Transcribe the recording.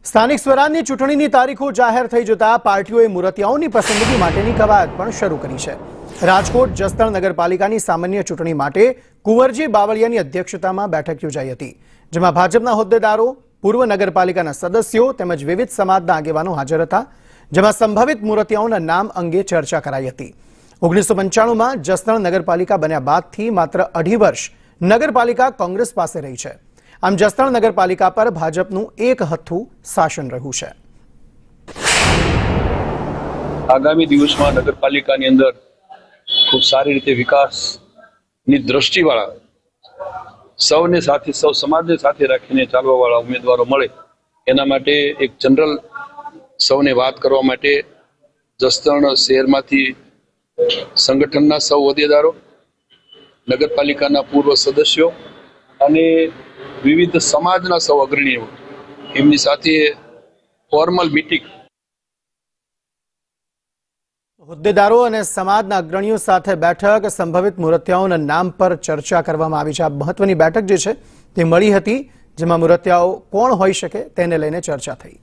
સ્થાનિક સ્વરાજની ચૂંટણીની તારીખો જાહેર થઈ જતા પાર્ટીઓએ મૂર્તિયાઓની પસંદગી માટેની કવાયત પણ શરૂ કરી છે। રાજકોટ જસદણ નગરપાલિકાની સામાન્ય ચૂંટણી માટે કુંવરજી બાવળિયાની અધ્યક્ષતામાં બેઠક યોજાઈ હતી, જેમાં ભાજપના હોદ્દેદારો, પૂર્વ નગરપાલિકાના સદસ્યો તેમજ વિવિધ સમાજના આગેવાનો હાજર હતા, જેમાં સંભવિત મૂર્તિયાઓના નામ અંગે ચર્ચા કરાઈ હતી। 1995માં જસદણ નગરપાલિકા બન્યા બાદથી માત્ર 2.5 વર્ષ નગરપાલિકા કોંગ્રેસ પાસે રહી છે। આમ જસદણ નગરપાલિકા પર ભાજપનું એક હથ્થું શાસન રહ્યું છે। આગામી દિવસમાં નગરપાલિકાની અંદર ખૂબ સારી રીતે વિકાસની દ્રષ્ટિવાળા સૌને સાથે સૌ સમાજને સાથે રાખીને ચાલવાવાળા ઉમેદવારો મળે એના માટે એક જનરલ સૌને વાત કરવા માટે જસદણ શહેરમાંથી સંગઠનના સૌ હોદ્દેદારો, નગરપાલિકાના પૂર્વ સદસ્યો અને વિવિધ સમાજના સૌ અગ્રણીઓ એમની સાથે ફોર્મલ મીટિંગ હોદ્દેદારો અને સમાજના અગ્રણીઓ સાથે બેઠક સંભવિત મૂર્તિયાઓના નામ પર ચર્ચા કરવામાં આવી છે। આ મહત્વની બેઠક જે છે તે મળી હતી, જેમાં મૂર્તિયાઓ કોણ હોઈ શકે તેને લઈને ચર્ચા થઈ।